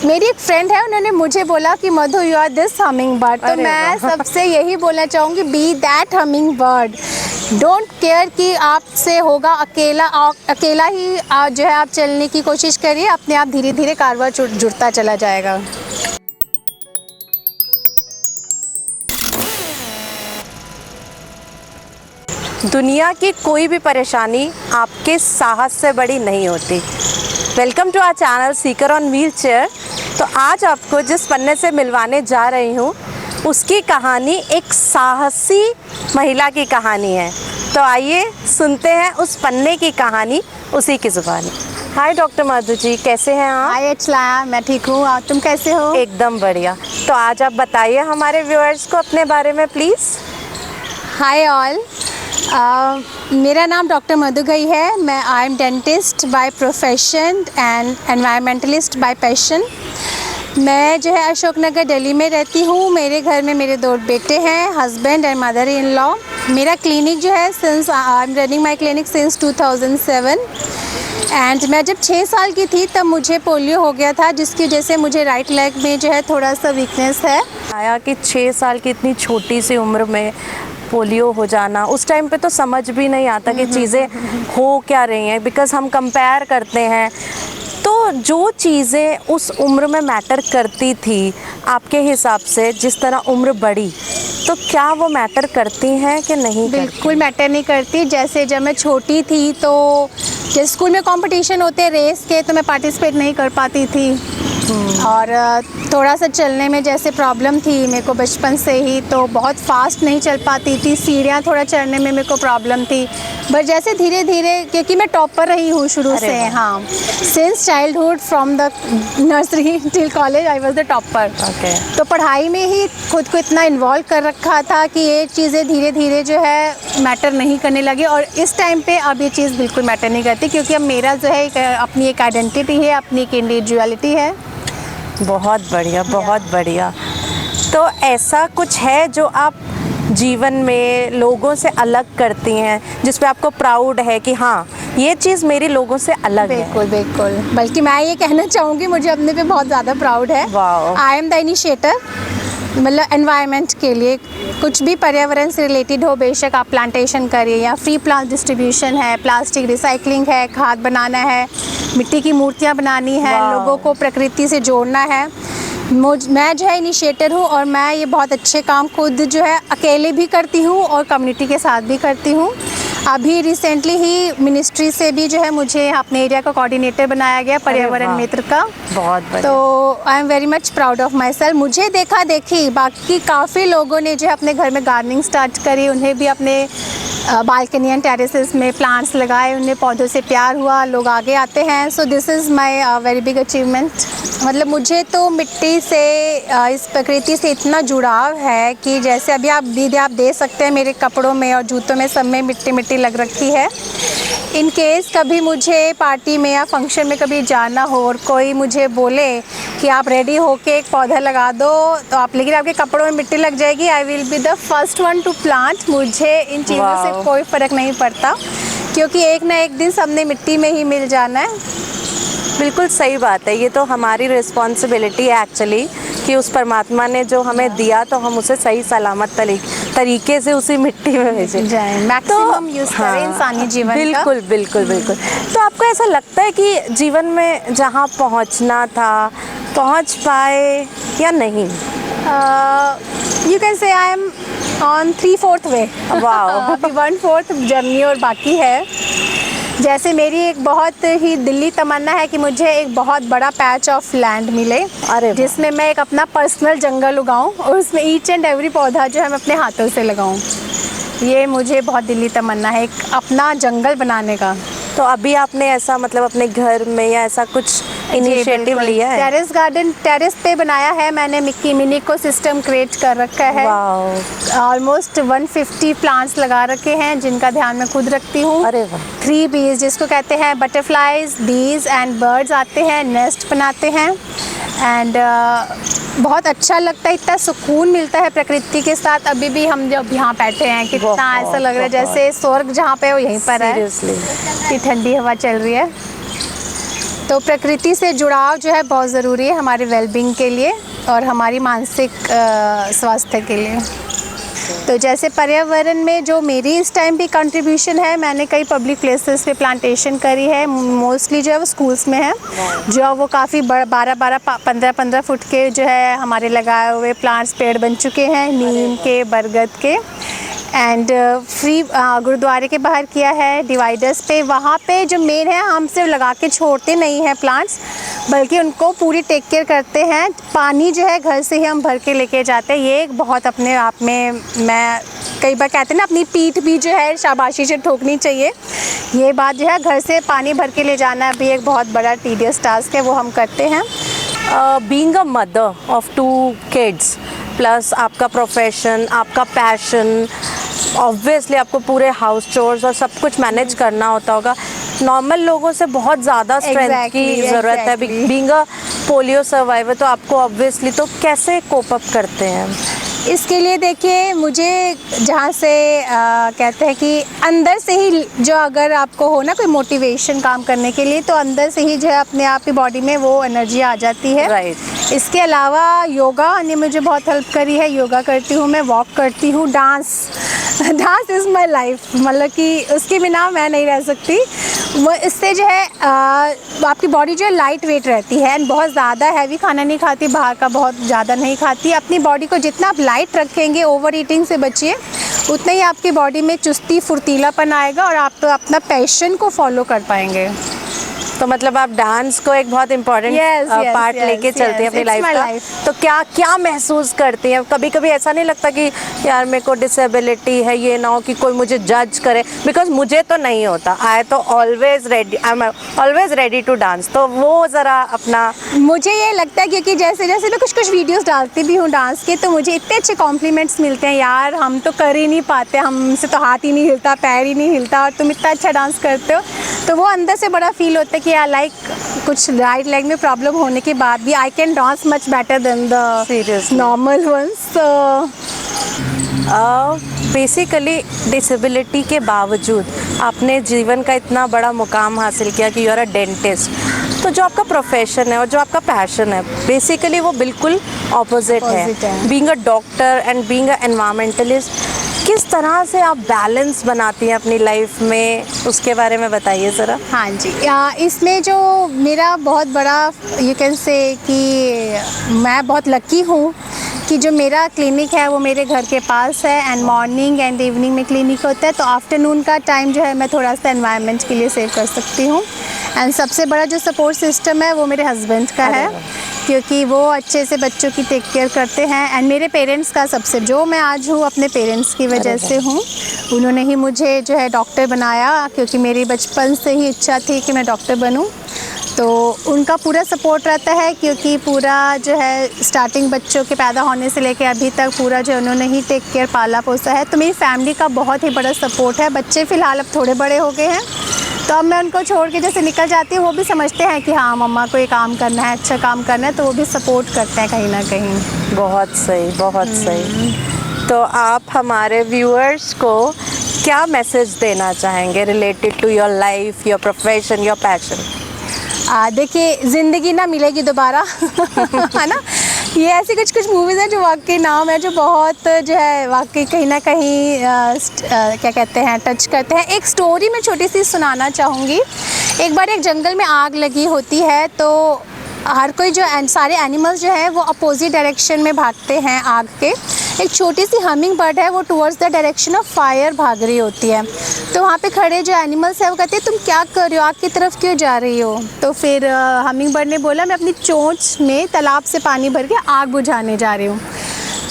मेरी एक फ्रेंड है, उन्होंने मुझे बोला कि Madhu you are this hummingbird, तो मैं सबसे यही बोलना चाहूँगी, be that hummingbird. Don't care कि आपसे होगा, अकेला ही जो है आप चलने की कोशिश करिए, अपने आप धीरे धीरे कारवां जुड़ता चला जाएगा। दुनिया की कोई भी परेशानी आपके साहस से बड़ी नहीं होती। Welcome to our channel seeker on wheelchair. तो आज आपको जिस पन्ने से मिलवाने जा रही हूँ उसकी कहानी एक साहसी महिला की कहानी है। तो आइए सुनते हैं उस पन्ने की कहानी उसी की ज़ुबानी। हाय डॉक्टर मधु जी, कैसे हैं आप? हाय अचला, मैं ठीक हूँ, और तुम कैसे हो? एकदम बढ़िया। तो आज आप बताइए हमारे व्यूअर्स को अपने बारे में प्लीज़। हाय ऑल, मेरा नाम डॉक्टर मधु गई है। मैं I am dentist by profession and environmentalist bye passion. मैं जो है अशोकनगर दिल्ली में रहती हूँ। मेरे घर में मेरे 2 बेटे हैं, husband and mother in law. मेरा क्लिनिक जो है since I am running my clinic since 2007 and मैं जब 6 साल की थी तब मुझे पोलियो हो गया था, जिसकी वजह से मुझे राइट लेग में जो है थोड़ा सा वीकनेस है। आया कि 6 साल की इतनी छोटी सी उम्र में पोलियो हो जाना, उस टाइम पे तो समझ भी नहीं आता कि चीज़ें हो क्या रही हैं, बिकॉज़ हम कंपेयर करते हैं। तो जो चीज़ें उस उम्र में मैटर करती थी आपके हिसाब से, जिस तरह उम्र बढ़ी तो क्या वो मैटर करती हैं कि नहीं? बिल्कुल मैटर नहीं करती। जैसे जब मैं छोटी थी तो जैसे स्कूल में कंपटीशन होते हैं रेस के, तो मैं पार्टिसिपेट नहीं कर पाती थी। और थोड़ा सा चलने में जैसे प्रॉब्लम थी मेरे को बचपन से ही, तो बहुत फास्ट नहीं चल पाती थी। सीढ़ियाँ थोड़ा चढ़ने में मेरे को प्रॉब्लम थी, बट जैसे धीरे धीरे, क्योंकि मैं टॉपर रही हूँ शुरू से, हाँ, since childhood from the nursery till college I was the topper. तो पढ़ाई में ही खुद को इतना इन्वॉल्व कर रखा था कि ये चीज़ें धीरे धीरे जो है मैटर नहीं करने लगी। और इस टाइम पे अब ये चीज़ बिल्कुल मैटर नहीं करती, क्योंकि अब मेरा जो है अपनी एक आइडेंटिटी है, अपनी एक इंडिविजुअलिटी है। बहुत बढ़िया, बहुत बढ़िया। तो ऐसा कुछ है जो आप जीवन में लोगों से अलग करती हैं, जिस पे आपको प्राउड है कि हाँ ये चीज़ मेरी लोगों से अलग है? बिल्कुल बिल्कुल, बल्कि मैं ये कहना चाहूँगी मुझे अपने पे बहुत ज़्यादा प्राउड है। आई एम द इनिशिएटर, मतलब एनवायरनमेंट के लिए कुछ भी पर्यावरण से रिलेटेड हो, बेशक आप प्लांटेशन करिए या फ्री प्लांट डिस्ट्रीब्यूशन है, प्लास्टिक रिसाइकलिंग है, खाद बनाना है, मिट्टी की मूर्तियाँ बनानी है, लोगों को प्रकृति से जोड़ना है। मैं जो है इनिशिएटर हूँ, और मैं ये बहुत अच्छे काम खुद जो है अकेले भी करती हूँ और कम्युनिटी के साथ भी करती हूँ। अभी रिसेंटली ही मिनिस्ट्री से भी जो है मुझे अपने एरिया का कोऑर्डिनेटर बनाया गया पर्यावरण मित्र का। बहुत बढ़िया। तो I am very much proud of my self. मुझे देखा देखी बाकी काफ़ी लोगों ने जो है अपने घर में गार्डनिंग स्टार्ट करी, उन्हें भी अपने बालकनी एंड टेरेसेस में प्लांट्स लगाए, उन्हें पौधों से प्यार हुआ, लोग आगे आते हैं। So this is my very big achievement. मतलब मुझे तो मिट्टी से, इस प्रकृति से इतना जुड़ाव है कि जैसे अभी आप दे सकते हैं मेरे कपड़ों में और जूतों में, सब में मिट्टी मिट्टी लग रखी है। इन केस कभी मुझे पार्टी में या फंक्शन में कभी जाना हो और कोई मुझे बोले कि आप रेडी होके एक पौधा लगा दो, तो आप, लेकिन आपके कपड़ों में मिट्टी लग जाएगी, I will be the first one two plant. मुझे इन चीज़ों से कोई फ़र्क नहीं पड़ता, क्योंकि एक ना एक दिन सबने मिट्टी में ही मिल जाना है। बिल्कुल सही बात है। ये तो हमारी रिस्पॉन्सिबिलिटी है एक्चुअली, कि उस परमात्मा ने जो हमें दिया तो हम उसे सही सलामत तरीके से उसी मिट्टी में भेजें जाए, मैक्सिमम यूज़ करें इंसानी जीवन बिल्कुल का। बिल्कुल बिल्कुल। तो आपको ऐसा लगता है कि जीवन में जहाँ पहुँचना था पहुँच पाए या नहीं? You can say I am on 3/4 वे। वाह। अभी 1/4 जर्नी और बाकी है। जैसे मेरी एक बहुत ही दिली तमन्ना है कि मुझे एक बहुत बड़ा पैच ऑफ लैंड मिले, जिसमें मैं एक अपना पर्सनल जंगल उगाऊं और उसमें ईच एंड एवरी पौधा जो है मैं अपने हाथों से लगाऊं। ये मुझे बहुत दिली तमन्ना है, एक अपना जंगल बनाने का। तो अभी आपने ऐसा, मतलब अपने घर में या ऐसा कुछ इनिशिएटिव लिया है? टेरेस गार्डन टेरेस पे बनाया है मैंने, मिनी इको सिस्टम क्रिएट कर रखा है। ऑलमोस्ट 150 प्लांट्स लगा रखे हैं, जिनका ध्यान मैं खुद रखती हूँ। 3 बीज, जिसको कहते हैं बटरफ्लाइज, बीज एंड बर्ड्स आते हैं, नेस्ट बनाते हैं। एंड बहुत अच्छा लगता है, इतना सुकून मिलता है प्रकृति के साथ। अभी भी हम जब यहाँ बैठे हैं, कितना ऐसा लग रहा है जैसे स्वर्ग जहाँ पे हो यहीं पर है, कि ठंडी हवा चल रही है। तो प्रकृति से जुड़ाव जो है बहुत ज़रूरी है हमारे वेलबींग के लिए और हमारी मानसिक स्वास्थ्य के लिए। तो जैसे पर्यावरण में जो मेरी इस टाइम भी कंट्रीब्यूशन है, मैंने कई पब्लिक प्लेसेस पे प्लांटेशन करी है, मोस्टली जो है वो स्कूल्स में है, जो वो काफ़ी 12-12 15-15 फुट के जो है हमारे लगाए हुए प्लांट्स पेड़ बन चुके हैं, नीम के, बरगद के। एंड फ्री गुरुद्वारे के बाहर किया है, डिवाइडर्स पे, वहाँ पे जो मेन है हम सिर्फ लगा के छोड़ते नहीं हैं प्लांट्स, बल्कि उनको पूरी टेक केयर करते हैं। पानी जो है घर से ही हम भर के लेके जाते हैं। ये एक बहुत अपने आप में, मैं कई बार कहते हैं ना, अपनी पीठ भी जो है शाबाशी से ठोकनी चाहिए। ये बात जो है घर से पानी भर के ले जाना भी एक बहुत बड़ा टीडियस टास्क है, वो हम करते हैं। Being a mother of 2 kids plus आपका प्रोफेशन, आपका पैशन, ऑब्वियसली आपको पूरे हाउस चोर्स और सब कुछ मैनेज करना होता होगा। नॉर्मल लोगों से बहुत ज़्यादा स्ट्रेंथ की ज़रूरत है। बीइंग अ पोलियो सर्वाइवर, तो आपको ऑब्वियसली, तो कैसे कोप अप करते हैं? इसके लिए देखिए, मुझे जहाँ से कहते हैं कि अंदर से ही जो, अगर आपको हो ना कोई मोटिवेशन काम करने के लिए, तो अंदर से ही जो है अपने आप की बॉडी में वो एनर्जी आ जाती है। राइट। इसके अलावा योगा ने मुझे बहुत हेल्प करी है। योगा करती हूँ मैं, वॉक करती हूँ, डांस इज़ माई लाइफ, मतलब कि उसके बिना मैं नहीं रह सकती। वो इससे जो है आपकी बॉडी जो है लाइट वेट रहती है, एंड बहुत ज़्यादा हैवी खाना नहीं खाती, बाहर का बहुत ज़्यादा नहीं खाती। अपनी बॉडी को जितना आप लाइट रखेंगे, ओवर ईटिंग से बचिए, उतना ही आपकी बॉडी में चुस्ती फुर्तीलापन आएगा और आप तो अपना पैशन को फॉलो कर पाएंगे। तो मतलब आप डांस को एक बहुत इम्पोर्टेंट पार्ट लेके चलते हैं अपनी लाइफ का। तो क्या क्या महसूस करती हैं? कभी कभी ऐसा नहीं लगता कि यार मेरे को डिसेबिलिटी है, ये ना हो कि कोई मुझे जज करे? बिकॉज मुझे तो नहीं होता, आई तो always ready, I am always ready to dance. तो वो ज़रा अपना, मुझे ये लगता है क्योंकि जैसे जैसे मैं कुछ वीडियोस डालती भी हूँ डांस के, तो मुझे इतने अच्छे कॉम्प्लीमेंट्स मिलते हैं, यार हम तो कर ही नहीं पाते, हमसे तो हाथ ही नहीं हिलता, पैर ही नहीं हिलता, और तुम इतना अच्छा डांस करते हो। तो वो अंदर से बड़ा फील होता है कि यार लाइक कुछ राइट लेग में प्रॉब्लम होने के बाद भी I can dance much better than the normal ones. Basically disability के बावजूद आपने जीवन का इतना बड़ा मुकाम हासिल किया कि यू आर अ डेंटिस्ट। तो जो आपका प्रोफेशन है और जो आपका पैशन है, बेसिकली वो बिल्कुल ऑपोजिट है। Being a doctor and being a environmentalist, किस तरह से आप बैलेंस बनाती हैं अपनी लाइफ में, उसके बारे में बताइए ज़रा। हाँ जी, इसमें जो मेरा बहुत बड़ा, यू कैन से कि मैं बहुत लकी हूँ कि जो मेरा क्लिनिक है वो मेरे घर के पास है, एंड मॉर्निंग एंड इवनिंग में क्लिनिक होता है, तो आफ्टरनून का टाइम जो है मैं थोड़ा सा एनवायरनमेंट के लिए सेव कर सकती हूँ। एंड सबसे बड़ा जो सपोर्ट सिस्टम है वो मेरे हस्बैंड का है, क्योंकि वो अच्छे से बच्चों की टेक केयर करते हैं। एंड मेरे पेरेंट्स का, सबसे जो मैं आज हूँ अपने पेरेंट्स की वजह से हूँ। उन्होंने ही मुझे जो है डॉक्टर बनाया, क्योंकि मेरी बचपन से ही इच्छा थी कि मैं डॉक्टर बनूँ। तो उनका पूरा सपोर्ट रहता है, क्योंकि पूरा जो है स्टार्टिंग बच्चों के पैदा होने से लेकर अभी तक पूरा जो उन्होंने ही टेक केयर पाला पोसा है। तो मेरी फैमिली का बहुत ही बड़ा सपोर्ट है। बच्चे फ़िलहाल अब थोड़े बड़े हो गए हैं, तो अब मैं उनको छोड़ के जैसे निकल जाती हूँ, वो भी समझते हैं कि हाँ मम्मा को ये काम करना है, अच्छा काम करना है, तो वो भी सपोर्ट करते हैं कहीं ना कहीं। बहुत सही, बहुत सही। तो आप हमारे व्यूअर्स को क्या मैसेज देना चाहेंगे related to your life, your profession, your passion? देखिए, ज़िंदगी ना मिलेगी दोबारा है ना। ये ऐसी कुछ मूवीज़ हैं जो वाकई नाम है, जो बहुत जो है वाकई कहीं ना कहीं क्या कहते हैं, टच करते हैं। एक स्टोरी मैं छोटी सी सुनाना चाहूँगी। एक बार एक जंगल में आग लगी होती है, तो हर कोई जो सारे एनिमल्स जो हैं वो अपोजिट डायरेक्शन में भागते हैं आग के। एक छोटी सी हमिंग बर्ड है, वो towards the direction of fire भाग रही होती है। तो वहाँ पे खड़े जो एनिमल्स हैं वो कहते हैं तुम क्या कर रहे हो, आग की तरफ क्यों जा रही हो? तो फिर हमिंग बर्ड ने बोला मैं अपनी चोंच में तालाब से पानी भर के आग बुझाने जा रही हूँ।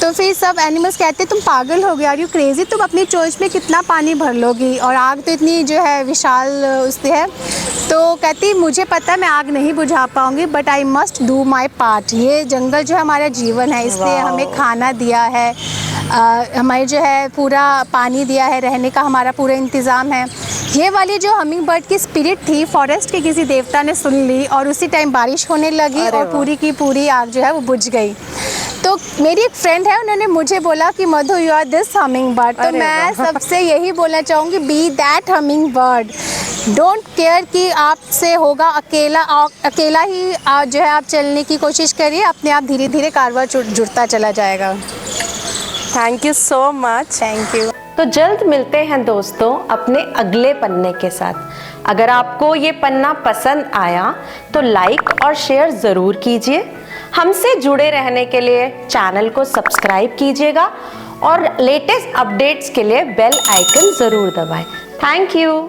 तो फिर सब एनिमल्स कहते तुम पागल हो गए, आर यू क्रेजी, तुम अपनी चोंच में कितना पानी भर लोगी, और आग तो इतनी जो है विशाल उससे है। तो कहती मुझे पता है मैं आग नहीं बुझा पाऊँगी, but I must do my part. ये जंगल जो है हमारा जीवन है, इसलिए हमें खाना दिया है, हमें जो है पूरा पानी दिया है, रहने का हमारा पूरा इंतज़ाम है। ये वाली जो हमिंग बर्ड की स्पिरिट थी, फॉरेस्ट के किसी देवता ने सुन ली, और उसी टाइम बारिश होने लगी और पूरी की पूरी आग जो है वो बुझ गई। तो मेरी एक फ्रेंड है, उन्होंने मुझे बोला कि Madhu you are this hummingbird. तो मैं सबसे यही बोलना चाहूँगी, be that hummingbird, don't care कि आपसे होगा, अकेला ही जो है आप चलने की कोशिश करिए, अपने आप धीरे धीरे कारवा जुड़ता चला जाएगा। Thank you so much. Thank you. तो जल्द मिलते हैं दोस्तों अपने अगले पन्ने के साथ। अगर आपको ये पन्ना पसंद आया तो लाइक और शेयर ज़रूर कीजिए। हमसे जुड़े रहने के लिए चैनल को सब्सक्राइब कीजिएगा और लेटेस्ट अपडेट्स के लिए बेल आइकन ज़रूर दबाएं। Thank you.